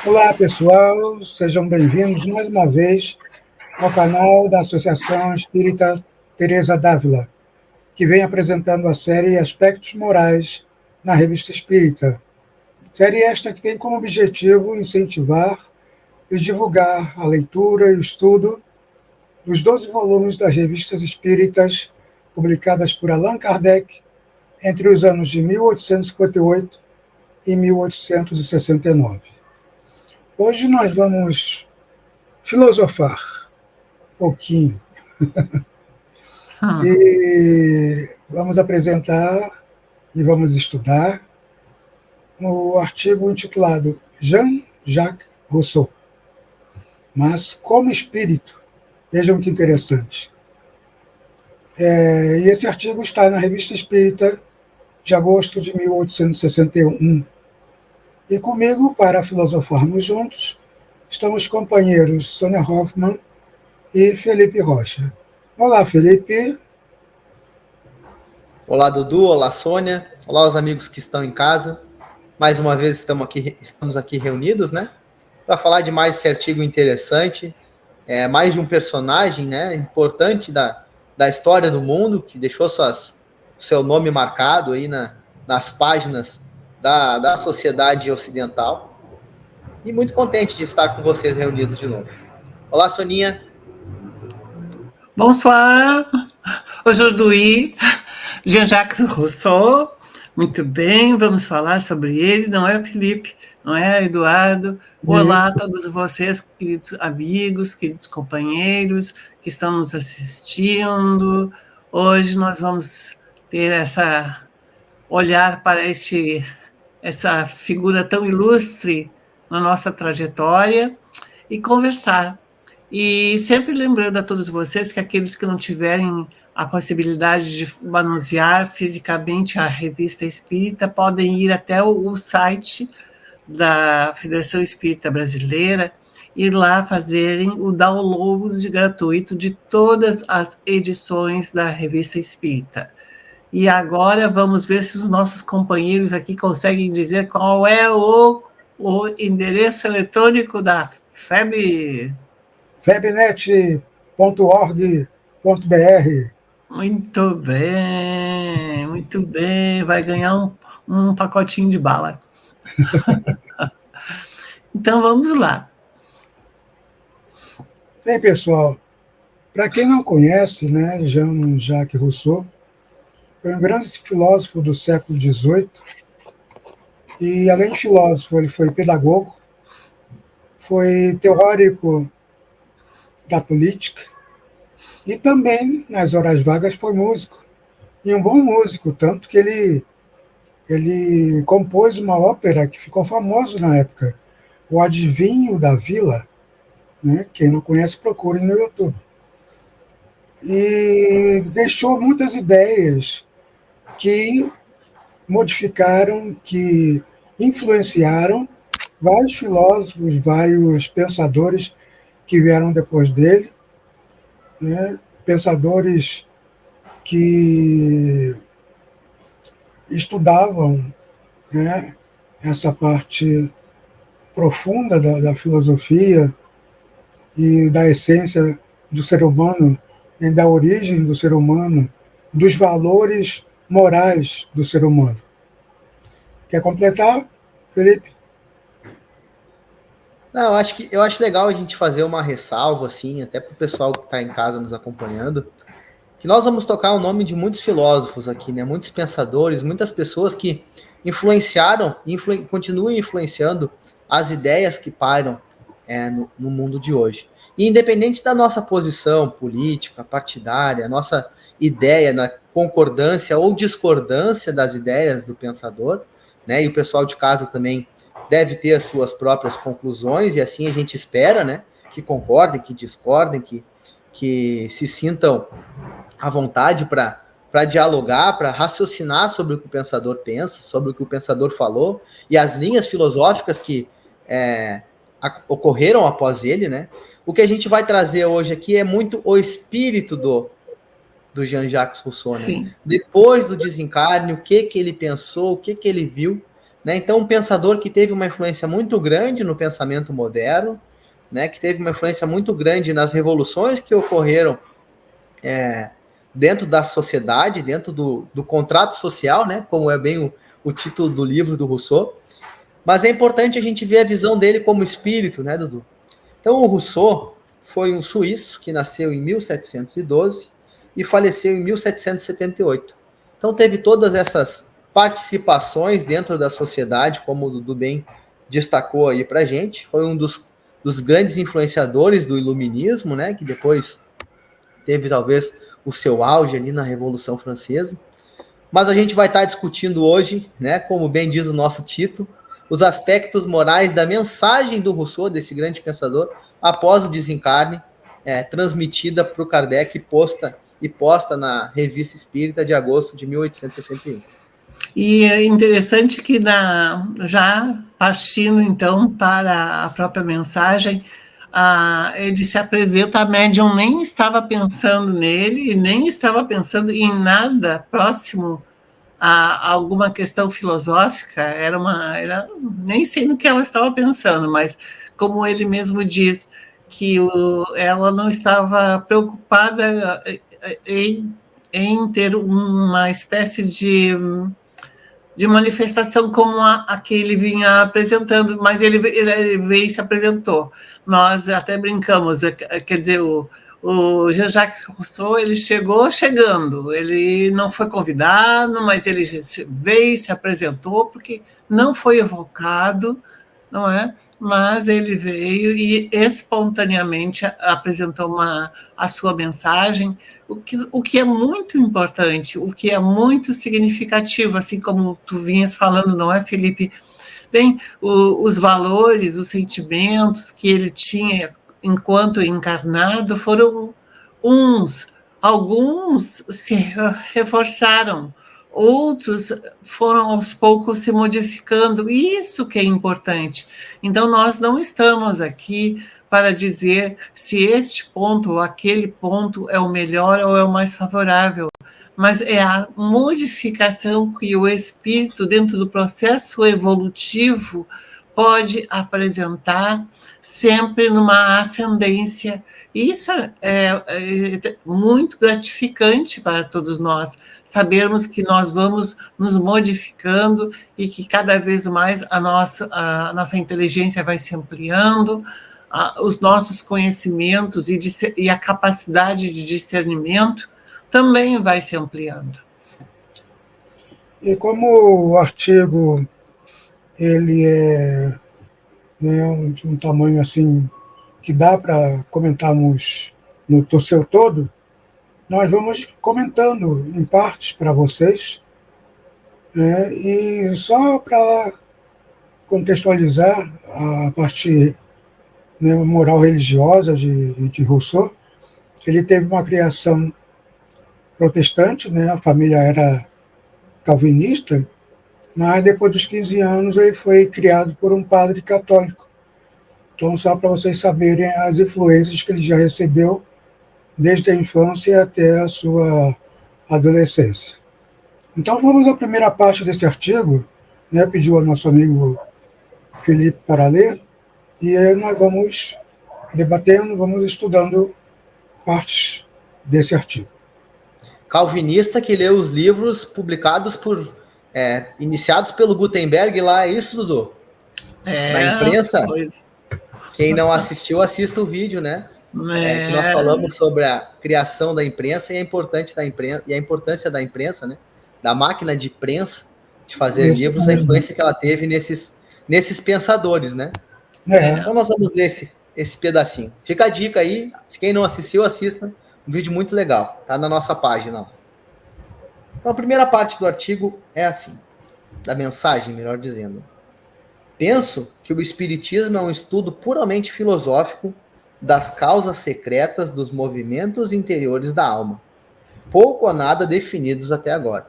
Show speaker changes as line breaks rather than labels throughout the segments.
Olá, pessoal, sejam bem-vindos mais uma vez ao canal da Associação Espírita Teresa d'Ávila, que vem apresentando a série Aspectos Morais na Revista Espírita. Série esta que tem como objetivo incentivar e divulgar a leitura e o estudo dos 12 volumes das revistas espíritas publicadas por Allan Kardec entre os anos de 1858 e 1869. Hoje nós vamos filosofar um pouquinho e vamos apresentar e vamos estudar o artigo intitulado Jean-Jacques Rousseau, mas como espírito. Vejam que interessante. E esse artigo está na Revista Espírita de agosto de 1861. E comigo, para filosofarmos juntos, estamos companheiros Sônia Hoffmann e Felipe Rocha. Olá, Felipe.
Olá, Dudu. Olá, Sônia. Olá, os amigos que estão em casa. Mais uma vez estamos aqui reunidos, né? Para falar de mais esse artigo interessante, mais de um personagem, né, importante da história do mundo, que deixou seu nome marcado aí nas páginas da sociedade ocidental. E muito contente de estar com vocês reunidos de novo. Olá, Soninha.
Bonsoir. Aujourd'hui, Jean-Jacques Rousseau. Muito bem, vamos falar sobre ele, não é, Felipe? Não é, Eduardo? Olá a todos vocês, queridos amigos, queridos companheiros que estão nos assistindo. Hoje nós vamos ter olhar para essa figura tão ilustre na nossa trajetória e conversar. E sempre lembrando a todos vocês que aqueles que não tiverem a possibilidade de manusear fisicamente a Revista Espírita podem ir até o site da Federação Espírita Brasileira e lá fazerem o download gratuito de todas as edições da Revista Espírita. E agora vamos ver se os nossos companheiros aqui conseguem dizer qual é o endereço eletrônico da FEB.
febnet.org.br.
Muito bem, vai ganhar um pacotinho de bala. Então vamos lá.
Bem, pessoal, para quem não conhece, né, Jean-Jacques Rousseau foi um grande filósofo do século XVIII e, além de filósofo, ele foi pedagogo, foi teórico da política e também, nas horas vagas, foi músico. E um bom músico, tanto que ele compôs uma ópera que ficou famosa na época, O Adivinho da Vila, né? Quem não conhece, procure no YouTube. E deixou muitas ideias que modificaram, que influenciaram vários filósofos, vários pensadores que vieram depois dele, né? Pensadores que estudavam, né, essa parte profunda da filosofia e da essência do ser humano, e da origem do ser humano, dos valores morais do ser humano. Quer completar, Felipe?
Não, eu acho legal a gente fazer uma ressalva, assim, até para o pessoal que está em casa nos acompanhando, que nós vamos tocar o nome de muitos filósofos aqui, né? Muitos pensadores, muitas pessoas que influenciaram e continuam influenciando as ideias que pairam no mundo de hoje. E independente da nossa posição política, partidária, nossa ideia na concordância ou discordância das ideias do pensador, né? E o pessoal de casa também deve ter as suas próprias conclusões, e assim a gente espera, né? Que concordem, que discordem, que se sintam à vontade para dialogar, para raciocinar sobre o que o pensador pensa, sobre o que o pensador falou, e as linhas filosóficas que ocorreram após ele, né? O que a gente vai trazer hoje aqui é muito o espírito do do Jean-Jacques Rousseau, né?
Sim.
Depois do desencarne, o que ele pensou, o que ele viu, né? Então, um pensador que teve uma influência muito grande no pensamento moderno, né? Que teve uma influência muito grande nas revoluções que ocorreram dentro da sociedade, dentro do contrato social, né? Como é bem o título do livro do Rousseau. Mas é importante a gente ver a visão dele como espírito, né, Dudu? Então, o Rousseau foi um suíço que nasceu em 1712 e faleceu em 1778. Então, teve todas essas participações dentro da sociedade, como o Dudu bem destacou aí pra gente. Foi um dos grandes influenciadores do iluminismo, né, que depois teve talvez o seu auge ali na Revolução Francesa. Mas a gente vai estar discutindo hoje, né, como bem diz o nosso título, os aspectos morais da mensagem do Rousseau, desse grande pensador, após o desencarne, transmitida para o Kardec e posta na Revista Espírita de agosto de 1861.
E é interessante que, já partindo, então, para a própria mensagem, ele se apresenta, a médium nem estava pensando nele, e nem estava pensando em nada próximo a alguma questão filosófica, nem sei no que ela estava pensando, mas como ele mesmo diz, que ela não estava preocupada em ter uma espécie de manifestação como a que ele vinha apresentando, mas ele veio e se apresentou. Nós até brincamos, quer dizer, o Jean-Jacques Rousseau, ele chegou chegando, ele não foi convidado, mas ele veio e se apresentou, porque não foi evocado, não é? Mas ele veio e espontaneamente apresentou a sua mensagem, o que é muito importante, o que é muito significativo, assim como tu vinhas falando, não é, Felipe? Bem, os valores, os sentimentos que ele tinha enquanto encarnado foram alguns se reforçaram, outros foram aos poucos se modificando, isso que é importante. Então, nós não estamos aqui para dizer se este ponto ou aquele ponto é o melhor ou é o mais favorável, mas é a modificação que o espírito, dentro do processo evolutivo, pode apresentar sempre numa ascendência. Isso é muito gratificante para todos nós, sabermos que nós vamos nos modificando e que cada vez mais a nossa inteligência vai se ampliando, os nossos conhecimentos e a capacidade de discernimento também vai se ampliando.
E como o artigo ele é, né, de um tamanho assim que dá para comentarmos no seu todo, nós vamos comentando em partes para vocês, né, e só para contextualizar a parte, né, moral religiosa de Rousseau, ele teve uma criação protestante, né, a família era calvinista, mas depois dos 15 anos ele foi criado por um padre católico. Então, só para vocês saberem as influências que ele já recebeu desde a infância até a sua adolescência. Então, vamos à primeira parte desse artigo, né, pediu ao nosso amigo Felipe para ler, e aí nós vamos debatendo, vamos estudando partes desse artigo.
Calvinista que leu os livros publicados iniciados pelo Gutenberg lá, é isso, Dudu? Na imprensa?
Pois.
Quem não assistiu, assista o vídeo, né? Que nós falamos sobre a criação da imprensa e a importância da imprensa, né? Da máquina de prensa, de fazer livros, a influência que ela teve nesses pensadores, né? Então nós vamos ler esse pedacinho. Fica a dica aí, se quem não assistiu, assista. Um vídeo muito legal, tá na nossa página. Então a primeira parte do artigo é assim, da mensagem, melhor dizendo. Penso que o Espiritismo é um estudo puramente filosófico das causas secretas dos movimentos interiores da alma, pouco ou nada definidos até agora.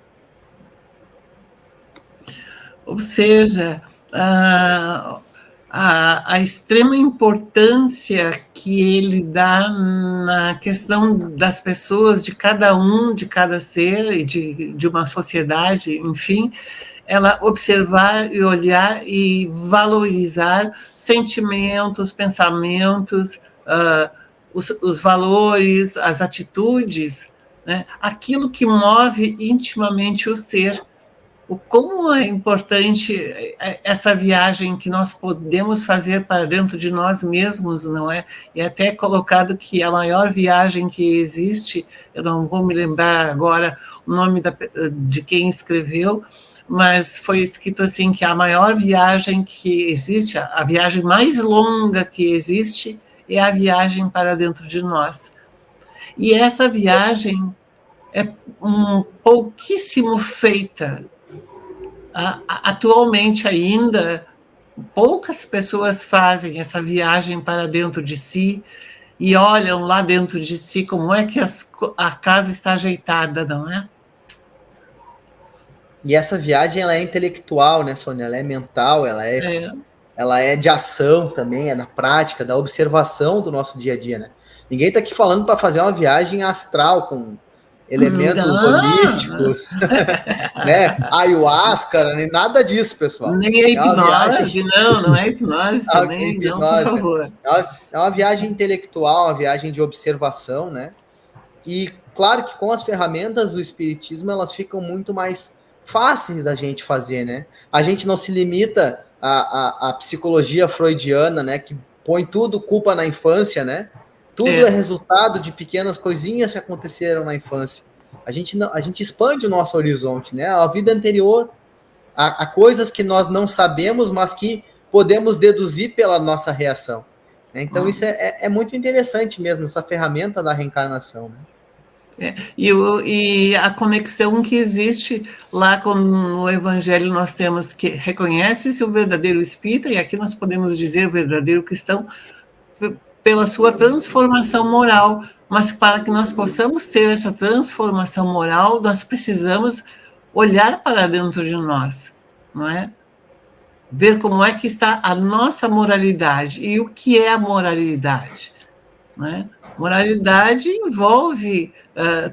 Ou seja, a extrema importância que que ele dá na questão das pessoas, de cada um, de cada ser, e de uma sociedade, enfim, ela observar e olhar e valorizar sentimentos, pensamentos, os valores, as atitudes, né? Aquilo que move intimamente o ser. Como é importante essa viagem que nós podemos fazer para dentro de nós mesmos, não é? E até colocado que a maior viagem que existe, eu não vou me lembrar agora o nome de quem escreveu, mas foi escrito assim, que a maior viagem que existe, a viagem mais longa que existe, é a viagem para dentro de nós. E essa viagem é pouquíssimo feita. Atualmente ainda, poucas pessoas fazem essa viagem para dentro de si e olham lá dentro de si como é que a casa está ajeitada, não é?
E essa viagem, ela é intelectual, né, Sônia? Ela é mental, ela é de ação também, é na prática, da observação do nosso dia a dia, né? Ninguém está aqui falando para fazer uma viagem astral com elementos holísticos, né? Ayahuasca, nem nada disso, pessoal.
Nem a hipnose, não é hipnose também, hipnose, não, por favor.
É uma viagem intelectual, uma viagem de observação, né? E claro que com as ferramentas do espiritismo, elas ficam muito mais fáceis da gente fazer, né? A gente não se limita à psicologia freudiana, né? Que põe tudo culpa na infância, né? Tudo é resultado de pequenas coisinhas que aconteceram na infância. A gente expande o nosso horizonte, né? A vida anterior, a coisas que nós não sabemos, mas que podemos deduzir pela nossa reação. Então, isso é muito interessante mesmo, essa ferramenta da reencarnação, né?
E a conexão que existe lá com o Evangelho, nós temos que reconhece-se o verdadeiro espírita, e aqui nós podemos dizer o verdadeiro cristão, pela sua transformação moral, mas para que nós possamos ter essa transformação moral, nós precisamos olhar para dentro de nós, não é? Ver como é que está a nossa moralidade e o que é a moralidade, não é? Moralidade envolve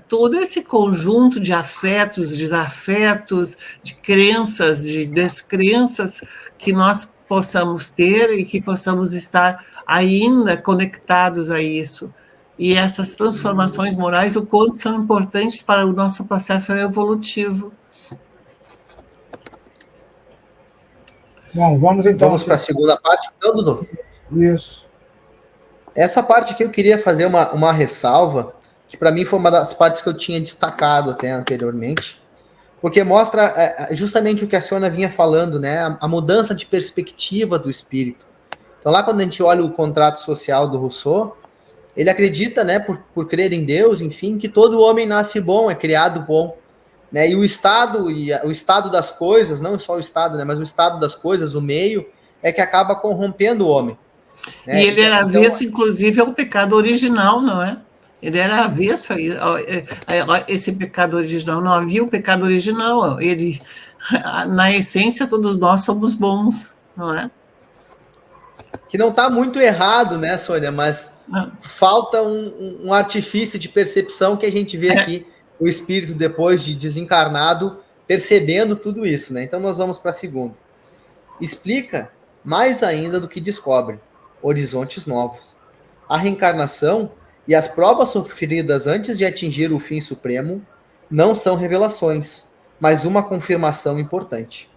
todo esse conjunto de afetos, desafetos, de crenças, de descrenças que nós possamos ter e que possamos estar ainda conectados a isso. E essas transformações morais, o quanto são importantes para o nosso processo evolutivo.
Bom, vamos
para a segunda parte, então, Dudu?
Isso.
Essa parte aqui eu queria fazer uma ressalva, que para mim foi uma das partes que eu tinha destacado até anteriormente, porque mostra justamente o que a Sônia vinha falando, né? A mudança de perspectiva do espírito. Então, lá quando a gente olha o contrato social do Rousseau, ele acredita, né, por crer em Deus, enfim, que todo homem nasce bom, é criado bom, né? E o estado das coisas, não só o estado, né, mas o estado das coisas, o meio, é que acaba corrompendo o homem. Né?
E ele era avesso, inclusive, ao pecado original, não é? Ele era avesso a esse pecado original. Não havia o pecado original. Ele, na essência, todos nós somos bons, não é?
Que não está muito errado, né, Sônia? Mas falta um artifício de percepção que a gente vê aqui, o espírito, depois de desencarnado, percebendo tudo isso, né? Então, nós vamos para a segunda. Explica mais ainda do que descobre horizontes novos. A reencarnação e as provas sofridas antes de atingir o fim supremo não são revelações, mas uma confirmação importante.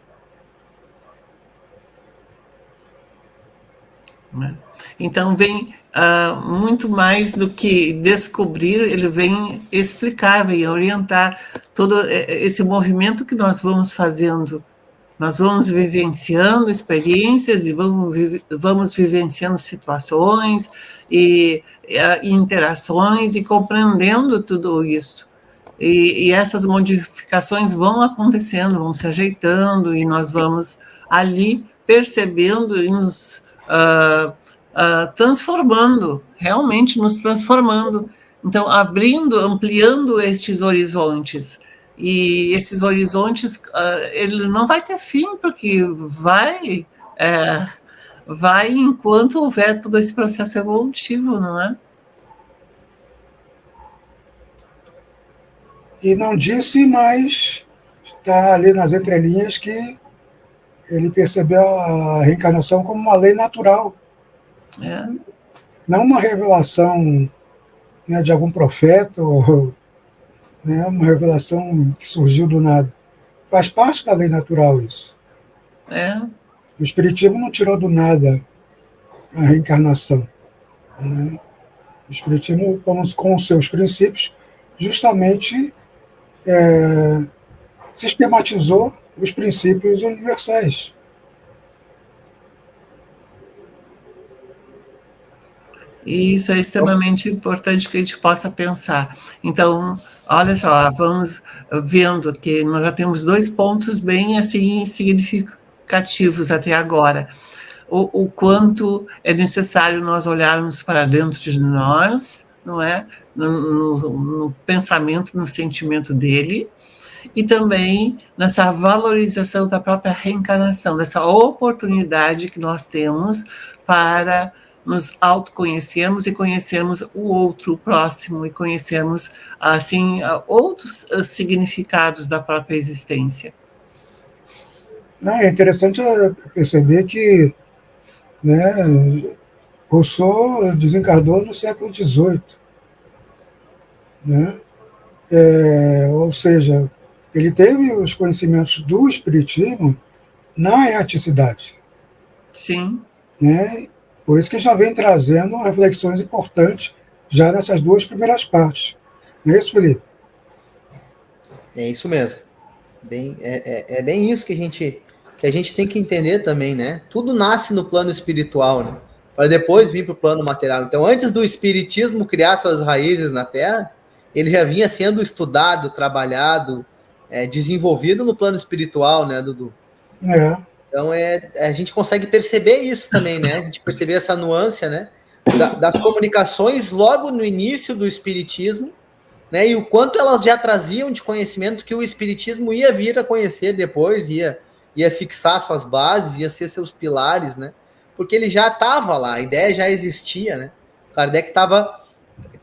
Então, vem muito mais do que descobrir, ele vem explicar, vem orientar todo esse movimento que nós vamos fazendo. Nós vamos vivenciando experiências e vamos vivenciando situações e interações e compreendendo tudo isso. E essas modificações vão acontecendo, vão se ajeitando, e nós vamos ali percebendo e nos transformando, realmente nos transformando. Então, ampliando estes horizontes. E esses horizontes, ele não vai ter fim, porque vai enquanto houver todo esse processo evolutivo, não é?
E não disse, mas está ali nas entrelinhas que ele percebeu a reencarnação como uma lei natural. Não uma revelação, né, de algum profeta, ou, né, uma revelação que surgiu do nada. Faz parte da lei natural isso. O Espiritismo não tirou do nada a reencarnação. Né? O Espiritismo, com os seus princípios, justamente sistematizou os princípios universais.
E isso é extremamente importante que a gente possa pensar. Então, olha só, vamos vendo que nós já temos 2 pontos bem assim significativos até agora. O quanto é necessário nós olharmos para dentro de nós, não é? No pensamento, no sentimento dele, e também nessa valorização da própria reencarnação, dessa oportunidade que nós temos para nos autoconhecermos e conhecermos o outro, o próximo, e conhecermos, assim, outros significados da própria existência.
É interessante perceber que, né, Rousseau desencarnou no século XVIII. Né? Ou seja, ele teve os conhecimentos do Espiritismo na erraticidade.
Sim.
Né? Por isso que já vem trazendo reflexões importantes já nessas 2 primeiras partes. Não é isso, Felipe?
É isso mesmo. É bem isso que a gente tem que entender também, né? Tudo nasce no plano espiritual, né? Para depois vir para o plano material. Então, antes do Espiritismo criar suas raízes na Terra, ele já vinha sendo estudado, trabalhado, desenvolvido no plano espiritual, né, Dudu? Então, a gente consegue perceber isso também, né? A gente perceber essa nuance, né? Das comunicações logo no início do Espiritismo, né? E o quanto elas já traziam de conhecimento que o Espiritismo ia vir a conhecer depois, ia fixar suas bases, ia ser seus pilares, né? Porque ele já estava lá, a ideia já existia, né? Kardec estava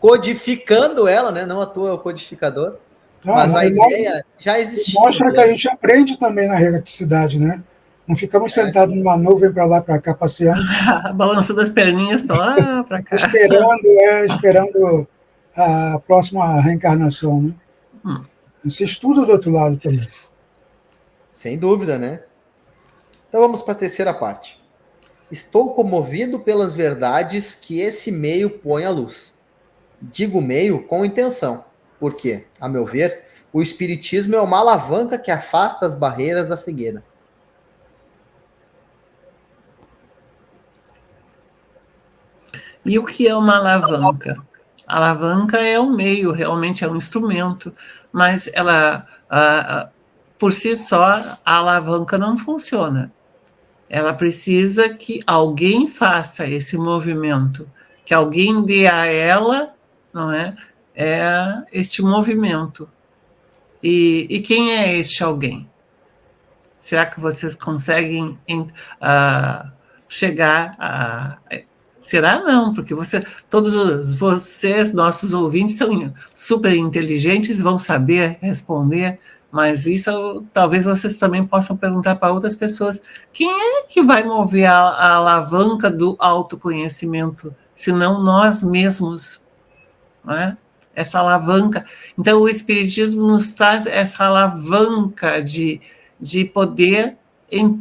codificando ela, né? Não à toa é o codificador, mas a ideia já existia.
Mostra que a gente aprende também na erraticidade, né? Não ficamos sentados numa nuvem para lá, para cá, passeando.
Balançando as perninhas para lá, para cá.
Esperando a próxima reencarnação, né? Se estuda do outro lado também.
Sem dúvida, né? Então vamos para a terceira parte. Estou comovido pelas verdades que esse meio põe à luz. Digo meio com intenção, porque, a meu ver, o Espiritismo é uma alavanca que afasta as barreiras da cegueira.
E o que é uma alavanca? A alavanca é um meio, realmente é um instrumento, mas ela, por si só, a alavanca não funciona. Ela precisa que alguém faça esse movimento, que alguém dê a ela, não é, este movimento. E quem é este alguém? Será que vocês conseguem chegar a... Será não, porque todos vocês, nossos ouvintes, são super inteligentes, vão saber responder, mas isso talvez vocês também possam perguntar para outras pessoas. Quem é que vai mover a alavanca do autoconhecimento, se não nós mesmos? Não é? Essa alavanca. Então, o Espiritismo nos traz essa alavanca de poder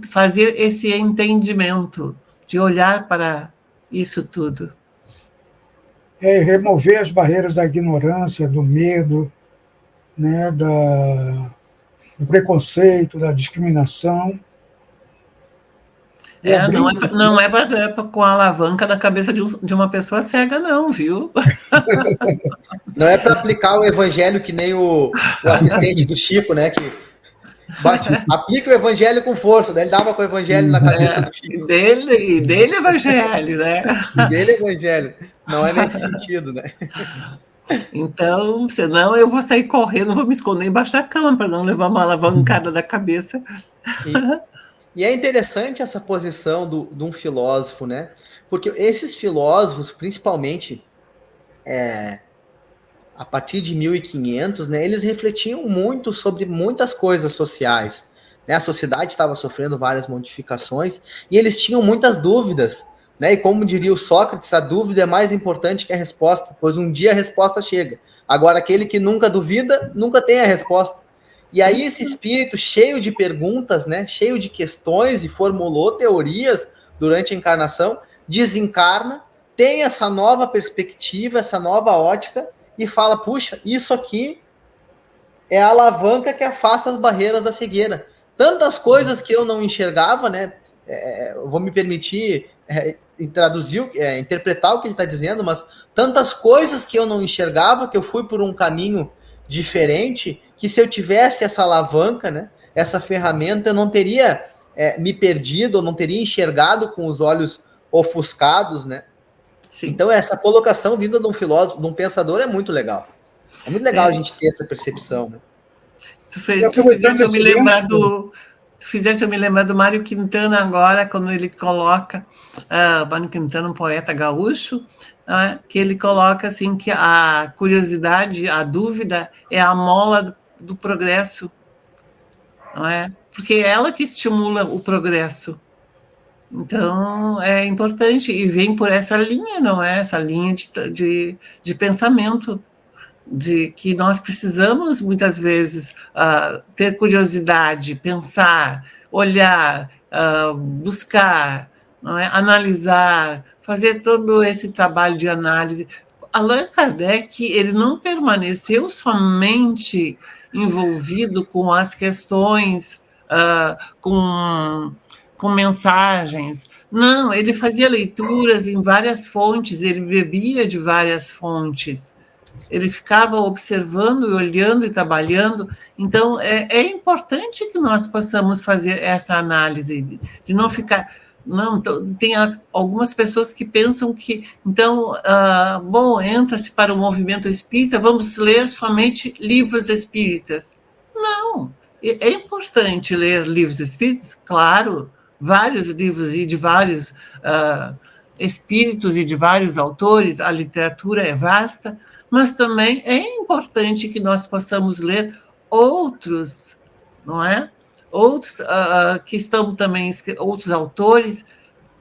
fazer esse entendimento, de olhar para isso tudo.
Remover as barreiras da ignorância, do medo, né, do preconceito, da discriminação.
Não é para com a alavanca na cabeça de uma pessoa cega, não, viu?
Não é para aplicar o evangelho que nem o assistente do Chico, né? Que aplica o evangelho com força, daí ele dava com o evangelho na cabeça do Chico.
E dele evangelho, né?
E dele evangelho. Não é nesse sentido, né?
Então, senão eu vou sair correndo, vou me esconder embaixo da cama para não levar uma alavancada da cabeça.
E é interessante essa posição de um filósofo, né? Porque esses filósofos, principalmente a partir de 1500, né, eles refletiam muito sobre muitas coisas sociais. Né? A sociedade estava sofrendo várias modificações e eles tinham muitas dúvidas. Né? E como diria o Sócrates, a dúvida é mais importante que a resposta, pois um dia a resposta chega. Agora, aquele que nunca duvida, nunca tem a resposta. E aí esse espírito cheio de perguntas, né, cheio de questões e formulou teorias durante a encarnação, desencarna, tem essa nova perspectiva, essa nova ótica e fala, puxa, isso aqui é a alavanca que afasta as barreiras da cegueira. Tantas coisas que eu não enxergava, né, vou me permitir traduzir, interpretar o que ele está dizendo, mas tantas coisas que eu não enxergava, que eu fui por um caminho diferente, que se eu tivesse essa alavanca, né, essa ferramenta, eu não teria me perdido, ou não teria enxergado com os olhos ofuscados, né? Sim. Então essa colocação vinda de um filósofo, de um pensador, é muito legal. É muito legal a gente ter essa percepção, né?
Tu fizesse eu me lembrar do... Tu fizesse eu me lembrar do Mário Quintana agora, quando ele coloca, Mário Quintana, um poeta gaúcho, que ele coloca assim que a curiosidade, a dúvida é a mola do progresso, não é? Porque é ela que estimula o progresso. Então, é importante, e vem por essa linha, não é? Essa linha de pensamento, de que nós precisamos, muitas vezes, ter curiosidade, pensar, olhar, buscar, não é? Analisar, fazer todo esse trabalho de análise. Allan Kardec, ele não permaneceu somente envolvido com as questões, com mensagens. Não, ele fazia leituras em várias fontes, ele bebia de várias fontes. Ele ficava observando e olhando e trabalhando. Então, é importante que nós possamos fazer essa análise, de não ficar... Não, então, tem algumas pessoas que pensam que, então, bom, entra-se para o movimento espírita, vamos ler somente livros espíritas. Não, é importante ler livros espíritas, claro, vários livros e de vários espíritos e de vários autores, a literatura é vasta, mas também é importante que nós possamos ler outros, não é? Outros que estão também, outros autores,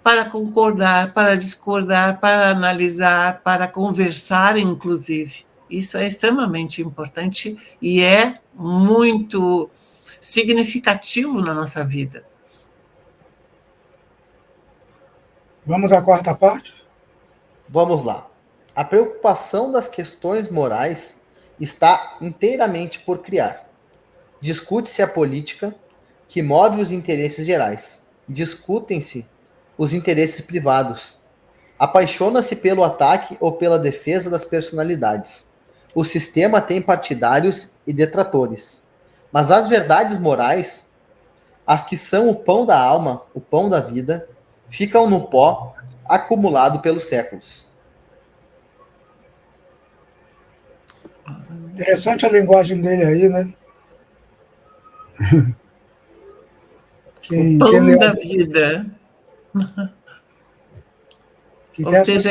para concordar, para discordar, para analisar, para conversar, inclusive. Isso é extremamente importante e é muito significativo na nossa vida.
Vamos à quarta parte?
Vamos lá. A preocupação das questões morais está inteiramente por criar. Discute-se a política, que move os interesses gerais. Discutem-se os interesses privados. Apaixona-se pelo ataque ou pela defesa das personalidades. O sistema tem partidários e detratores. Mas as verdades morais, as que são o pão da alma, o pão da vida, ficam no pó, acumulado pelos séculos.
Interessante a linguagem dele aí, né?
O pão da vida. Ou seja,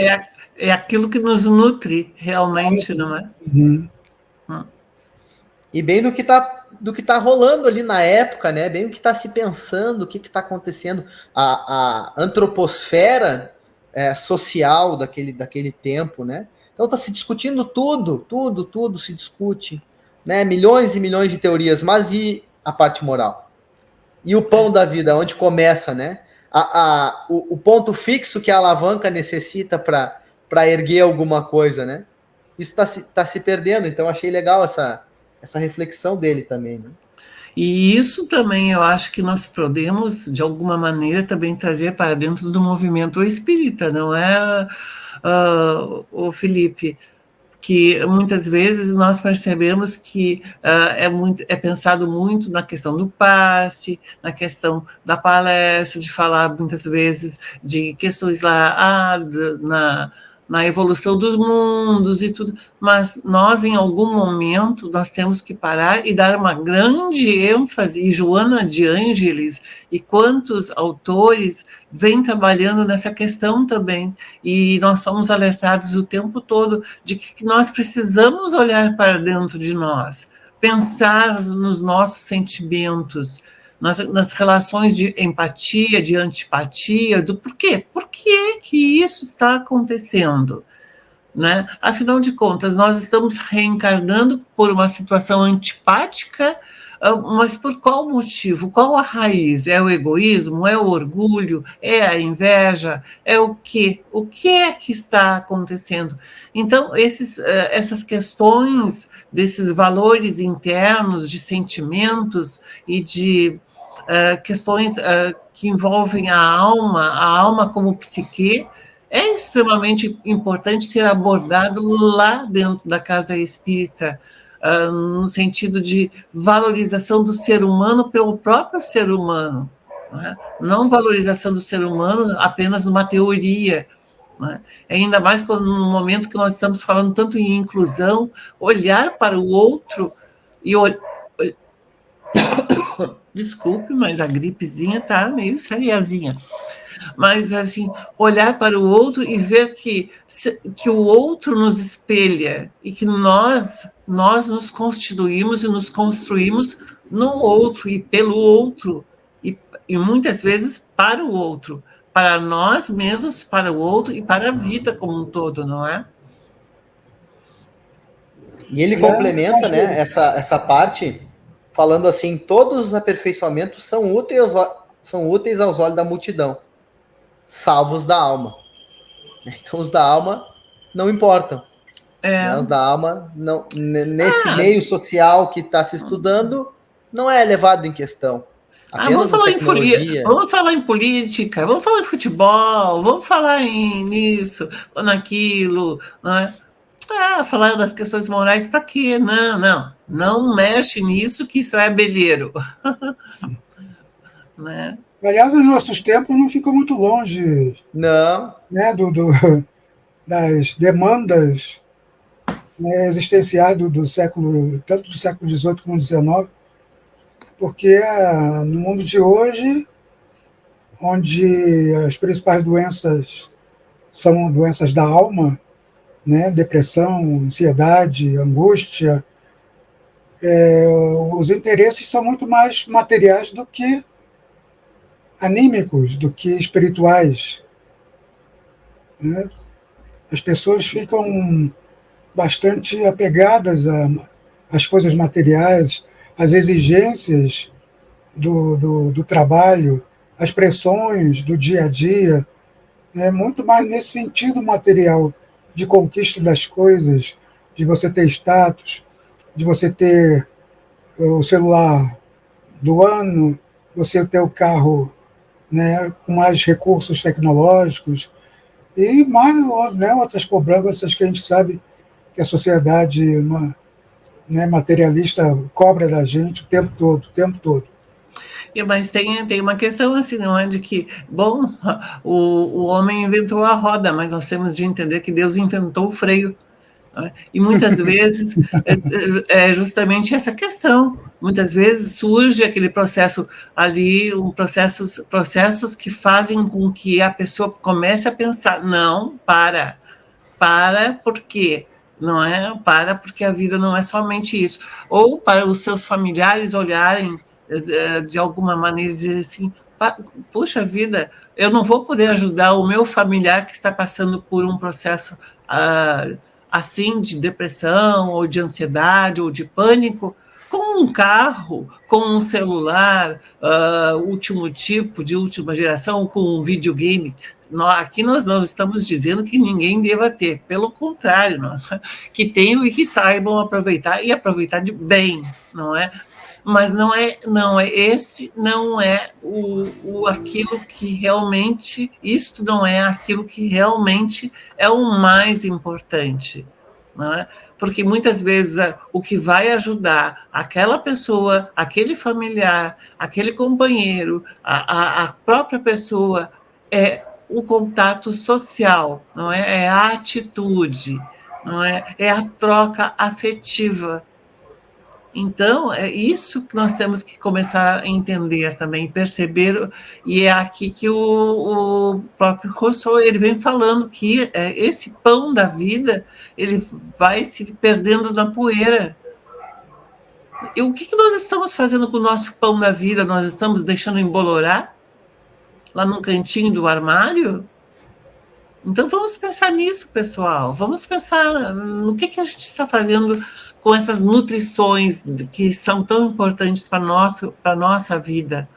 é aquilo que nos nutre realmente, não é?
Uhum.
E bem do que está rolando ali na época, né? Bem o que está se pensando, o que está acontecendo. A antroposfera social daquele tempo, né? Então está se discutindo tudo se discute, né? Milhões e milhões de teorias, mas e a parte moral? E o pão da vida, onde começa, né? O ponto fixo que a alavanca necessita para erguer alguma coisa, né? Isso tá se perdendo, então achei legal essa reflexão dele também, né?
E isso também eu acho que nós podemos, de alguma maneira, também trazer para dentro do movimento espírita, não é, o Felipe? Que muitas vezes nós percebemos que é pensado muito na questão do passe, na questão da palestra, de falar muitas vezes de questões lá na evolução dos mundos e tudo, mas nós, em algum momento, nós temos que parar e dar uma grande ênfase, e Joana de Ângeles e quantos autores vêm trabalhando nessa questão também, e nós somos alertados o tempo todo de que nós precisamos olhar para dentro de nós, pensar nos nossos sentimentos, nas relações de empatia, de antipatia, do porquê. Por que isso está acontecendo? Né? Afinal de contas, nós estamos reencarnando por uma situação antipática, mas por qual motivo? Qual a raiz? É o egoísmo? É o orgulho? É a inveja? É o quê? O que é que está acontecendo? Então, essas questões desses valores internos de sentimentos e de questões que envolvem a alma como psique, é extremamente importante ser abordado lá dentro da casa espírita, no sentido de valorização do ser humano pelo próprio ser humano, não valorização do ser humano apenas numa teoria, ainda mais no momento que nós estamos falando tanto em inclusão, olhar para o outro e desculpe, mas a gripezinha está meio seriazinha. Mas, assim, olhar para o outro e ver que o outro nos espelha e que nós nos constituímos e nos construímos no outro e pelo outro, e muitas vezes para o outro, para nós mesmos, para o outro e para a vida como um todo, não é?
E ele complementa, né, essa parte, falando assim, todos os aperfeiçoamentos são úteis aos olhos da multidão, salvo os da alma. Então, os da alma não importam. Né? Os da alma, não, nesse meio social que está se estudando, não é levado em questão.
Vamos falar em política, vamos falar em futebol, vamos falar nisso, naquilo, né? Falar das questões morais para quê? Não mexe nisso, que isso é abelheiro. Né?
Aliás, os nossos tempos não ficam muito longe,
não,
né, das demandas, né, existenciais do século, tanto do século XVIII como do XIX, porque no mundo de hoje, onde as principais doenças são doenças da alma, né, depressão, ansiedade, angústia, os interesses são muito mais materiais do que anímicos, do que espirituais. Né? As pessoas ficam bastante apegadas às coisas materiais, às exigências do trabalho, às pressões do dia a dia, né? Muito mais nesse sentido material, de conquista das coisas, de você ter status, de você ter o celular do ano, você ter o carro, né, com mais recursos tecnológicos, e mais, né, outras cobranças que a gente sabe que a sociedade né, materialista cobra da gente o tempo todo.
Mas tem uma questão assim, não é de que, bom, o homem inventou a roda, mas nós temos de entender que Deus inventou o freio. Né? E muitas vezes é justamente essa questão. Muitas vezes surge aquele processo ali, processos que fazem com que a pessoa comece a pensar, não, para, por quê? Não é? Para, porque a vida não é somente isso. Ou para os seus familiares olharem de alguma maneira, dizer assim, puxa vida, eu não vou poder ajudar o meu familiar que está passando por um processo assim de depressão, ou de ansiedade, ou de pânico, com um carro, com um celular, último tipo, de última geração, com um videogame. Aqui nós não estamos dizendo que ninguém deva ter, pelo contrário, que tenham e que saibam aproveitar, e aproveitar de bem, não é? Mas esse não é aquilo que realmente, isto não é aquilo que realmente é o mais importante, não é? Porque muitas vezes o que vai ajudar aquela pessoa, aquele familiar, aquele companheiro, a própria pessoa, é o contato social, não é? É a atitude, não é? É a troca afetiva. Então, é isso que nós temos que começar a entender também, perceber, e é aqui que o próprio Rousseau ele vem falando que esse pão da vida ele vai se perdendo na poeira. E o que nós estamos fazendo com o nosso pão da vida? Nós estamos deixando embolorar lá no cantinho do armário? Então, vamos pensar nisso, pessoal. Vamos pensar no que a gente está fazendo com essas nutrições que são tão importantes para a nossa vida,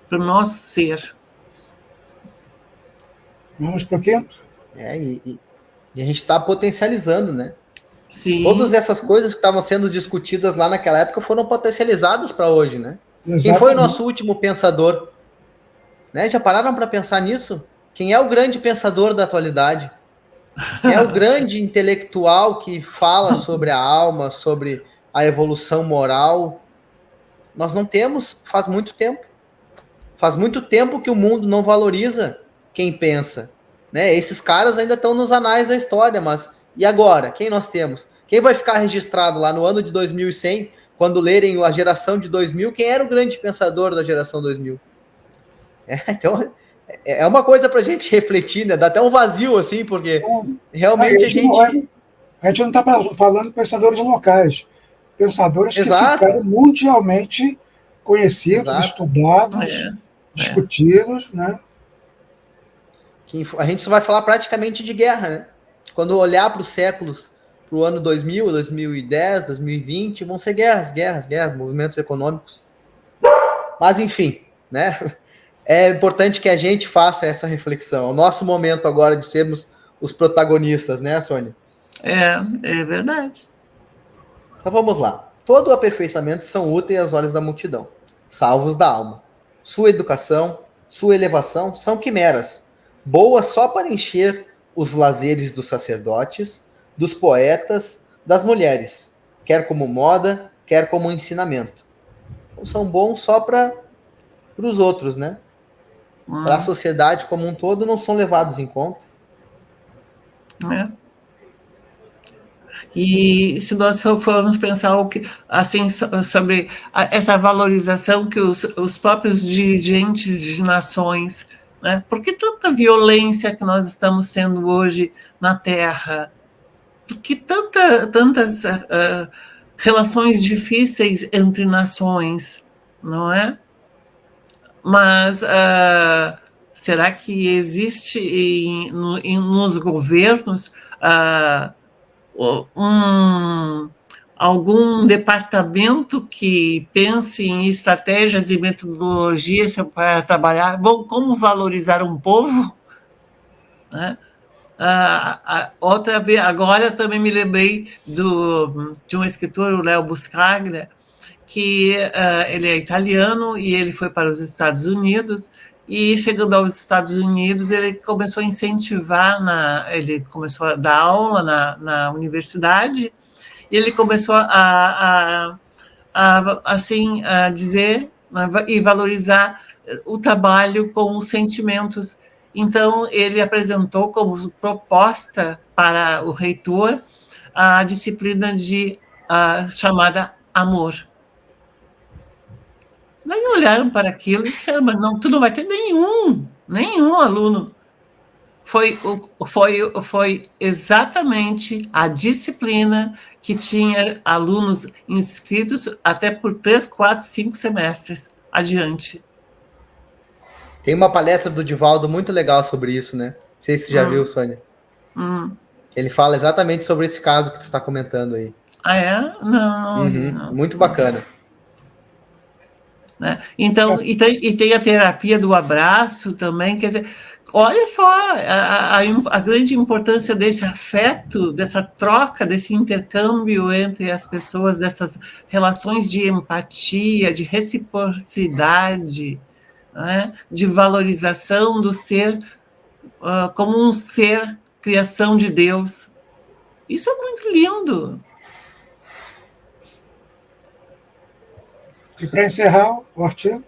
para o nosso ser.
Vamos para o quinto?
E a gente está potencializando, né?
Sim.
Todas essas coisas que estavam sendo discutidas lá naquela época foram potencializadas para hoje, né?
Exatamente.
Quem foi o nosso último pensador? Né? Já pararam para pensar nisso? Quem é o grande pensador da atualidade? Quem é o grande intelectual que fala sobre a alma, sobre a evolução moral? Nós não temos, faz muito tempo. Faz muito tempo que o mundo não valoriza quem pensa. Né? Esses caras ainda estão nos anais da história, mas e agora? Quem nós temos? Quem vai ficar registrado lá no ano de 2100, quando lerem a geração de 2000, quem era o grande pensador da geração 2000? Então, é uma coisa para a gente refletir, né? Dá até um vazio, assim, porque realmente a gente
não está falando de pensadores locais. Pensadores que
Exato.
ficaram mundialmente conhecidos,
Exato.
estudados, discutidos, né?
A gente só vai falar praticamente de guerra, né? Quando olhar para os séculos, para o ano 2000, 2010, 2020, vão ser guerras, movimentos econômicos. Mas, enfim, né? É importante que a gente faça essa reflexão. É o nosso momento agora de sermos os protagonistas, né, Sônia?
É verdade.
Então vamos lá. Todo aperfeiçoamento são úteis aos olhos da multidão, salvos da alma. Sua educação, sua elevação são quimeras, boas só para encher os lazeres dos sacerdotes, dos poetas, das mulheres, quer como moda, quer como ensinamento. Então, são bons só para os outros, né? Para a sociedade como um todo, não são levados em conta.
É. E se nós formos pensar assim, sobre essa valorização que os próprios dirigentes de nações, né? Por que tanta violência que nós estamos tendo hoje na Terra? Por que tantas relações difíceis entre nações, não é? Mas será que existe nos governos algum departamento que pense em estratégias e metodologias para trabalhar? Bom, como valorizar um povo? Né? Outra vez, agora também me lembrei de um escritor, o Léo Buscaglia, que ele é italiano e ele foi para os Estados Unidos, e chegando aos Estados Unidos ele começou a incentivar, ele começou a dar aula na universidade, e ele começou assim, a dizer e valorizar o trabalho com os sentimentos. Então, ele apresentou como proposta para o reitor a disciplina chamada amor. Daí olharam para aquilo e disseram, mas não, tu não vai ter nenhum aluno. Foi exatamente a disciplina que tinha alunos inscritos até por 3, 4, 5 semestres adiante.
Tem uma palestra do Divaldo muito legal sobre isso, né? Não sei se você já viu, Sônia. Ele fala exatamente sobre esse caso que tu está comentando aí.
Ah, é? Não.
Muito bacana.
Né? Então, e tem a terapia do abraço também, quer dizer, olha só a grande importância desse afeto, dessa troca, desse intercâmbio entre as pessoas, dessas relações de empatia, de reciprocidade, né? De valorização do ser como um ser, criação de Deus. Isso é muito lindo.
E para encerrar o artigo?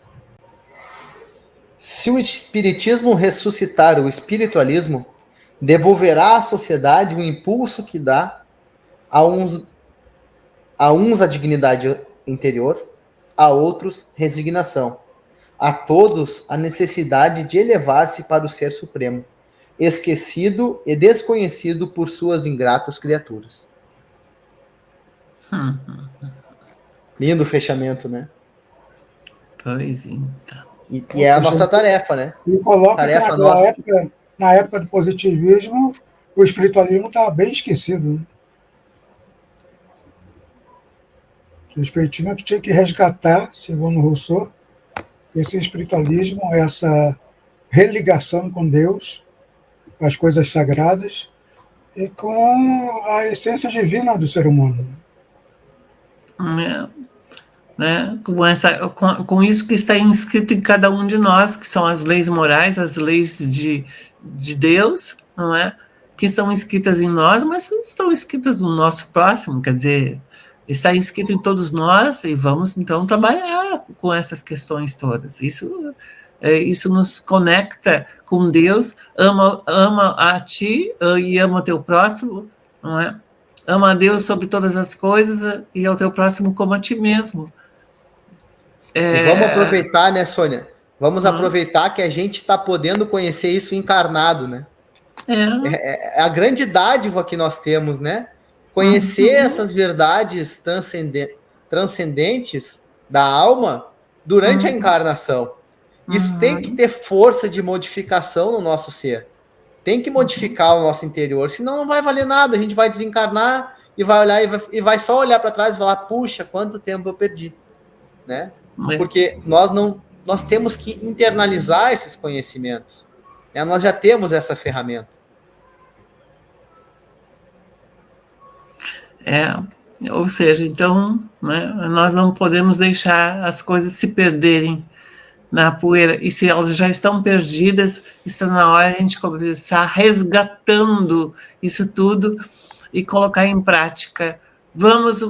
Se o espiritismo ressuscitar o espiritualismo, devolverá à sociedade o impulso que dá a uns a dignidade interior, a outros resignação, a todos a necessidade de elevar-se para o Ser Supremo, esquecido e desconhecido por suas ingratas criaturas. Lindo fechamento, né?
Pois então.
E é a nossa tarefa, né?
E coloca
Tarefa
que
nossa.
na época do positivismo, o espiritualismo estava bem esquecido. Né? O espiritismo é que tinha que resgatar, segundo Rousseau, esse espiritualismo, essa religação com Deus, com as coisas sagradas e com a essência divina do ser humano.
Né? Com isso que está inscrito em cada um de nós, que são as leis morais, as leis de Deus, não é? Que estão escritas em nós, mas estão escritas no nosso próximo, quer dizer, está inscrito em todos nós e vamos então trabalhar com essas questões todas. Isso nos conecta com Deus, ama a ti e ama o teu próximo, não é? Ama a Deus sobre todas as coisas e ao teu próximo como a ti mesmo.
E vamos aproveitar, né, Sônia? Vamos aproveitar que a gente está podendo conhecer isso encarnado, né? É a grande dádiva que nós temos, né? Conhecer essas verdades transcendentes da alma durante a encarnação. Isso tem que ter força de modificação no nosso ser. Tem que modificar o nosso interior, senão não vai valer nada. A gente vai desencarnar e vai olhar e vai só olhar para trás e falar, puxa, quanto tempo eu perdi, né? Porque nós temos que internalizar esses conhecimentos. Né? Nós já temos essa ferramenta.
Ou seja, então, né, nós não podemos deixar as coisas se perderem na poeira, e se elas já estão perdidas, está na hora de a gente começar resgatando isso tudo e colocar em prática. Vamos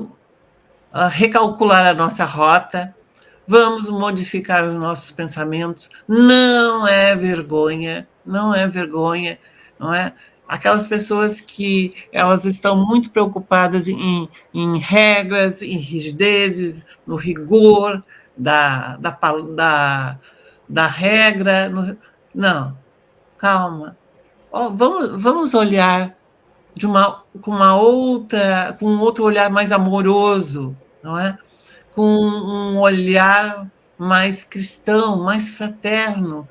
recalcular a nossa rota, vamos modificar os nossos pensamentos, não é vergonha, não é aquelas pessoas que elas estão muito preocupadas em regras, em rigidezes, no rigor da regra. Não, calma. Vamos olhar com um outro olhar mais amoroso, não é? Com um olhar mais cristão, mais fraterno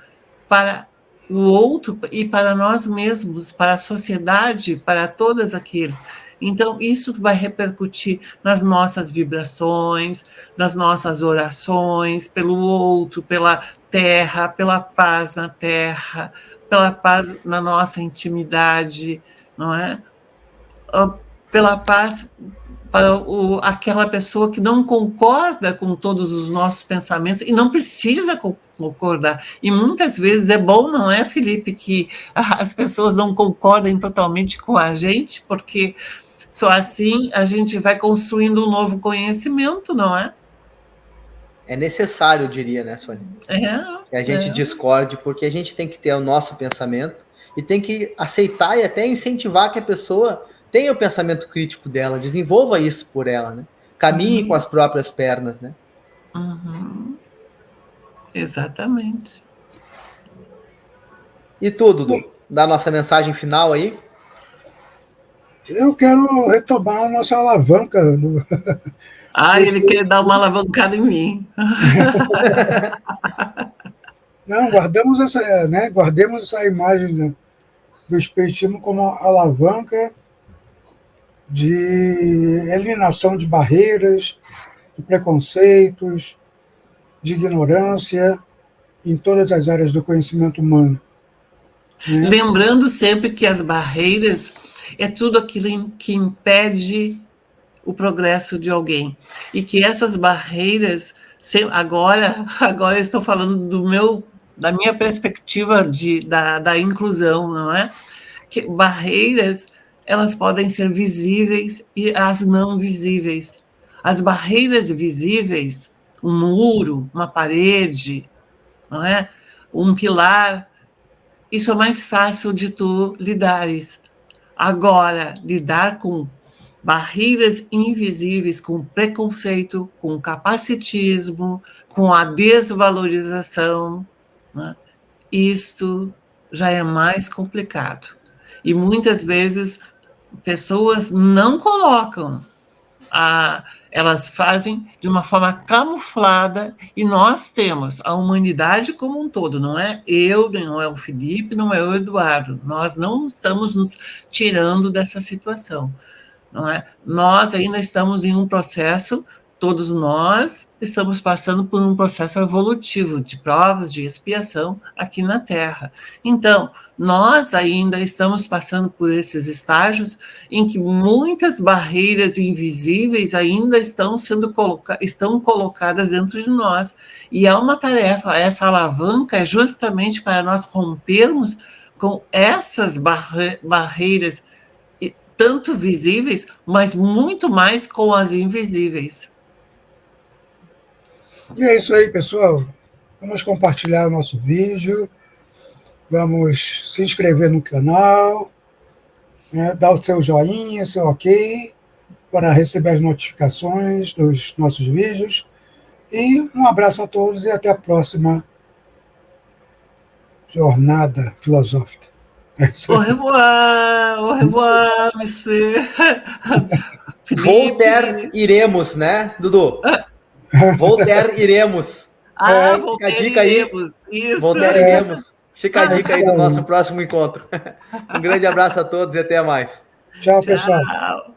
para o outro e para nós mesmos, para a sociedade, para todos aqueles. Então, isso vai repercutir nas nossas vibrações, nas nossas orações, pelo outro, pela terra, pela paz na terra, pela paz na nossa intimidade, não é? Pela paz para aquela pessoa que não concorda com todos os nossos pensamentos e não precisa concordar. E muitas vezes é bom, não é, Felipe, que as pessoas não concordem totalmente com a gente, porque só assim a gente vai construindo um novo conhecimento, não é?
É necessário, eu diria, né, Sônia? Que a gente discorde, porque a gente tem que ter o nosso pensamento e tem que aceitar e até incentivar que a pessoa tenha o pensamento crítico dela, desenvolva isso por ela, né? Caminhe com as próprias pernas, né?
Exatamente.
E tudo, Dudu, da nossa mensagem final aí?
Eu quero retomar a nossa alavanca.
Ele quer dar uma alavancada em mim.
Não, guardemos essa imagem do espiritismo como alavanca de eliminação de barreiras, de preconceitos, de ignorância em todas as áreas do conhecimento humano. Né?
Lembrando sempre que as barreiras é tudo aquilo que impede o progresso de alguém. E que essas barreiras, agora eu estou falando da minha perspectiva da inclusão, não é? Que barreiras, elas podem ser visíveis e as não visíveis. As barreiras visíveis, um muro, uma parede, não é? um pilar, isso é mais fácil de tu lidares. Agora, lidar com barreiras invisíveis, com preconceito, com capacitismo, com a desvalorização, né? Isto já é mais complicado. E muitas vezes pessoas não colocam, elas fazem de uma forma camuflada, e nós temos a humanidade como um todo, não é eu, não é o Felipe, não é o Eduardo, nós não estamos nos tirando dessa situação, não é? Nós ainda estamos em um processo, todos nós estamos passando por um processo evolutivo de provas, de expiação aqui na Terra. Então, nós ainda estamos passando por esses estágios em que muitas barreiras invisíveis ainda estão colocadas dentro de nós. E é uma tarefa, essa alavanca é justamente para nós rompermos com essas barreiras, tanto visíveis, mas muito mais com as invisíveis.
E é isso aí, pessoal. Vamos compartilhar o nosso vídeo, vamos se inscrever no canal, né, dar o seu joinha, seu ok, para receber as notificações dos nossos vídeos. E um abraço a todos e até a próxima jornada filosófica.
Au revoir, monsieur.
Voltaire iremos, né, Dudu? Voltaire iremos.
Voltaire
fica a dica aí.
Isso.
Voltaire iremos. Fica a dica aí do nosso próximo encontro. Um grande abraço a todos e até mais.
Tchau, pessoal.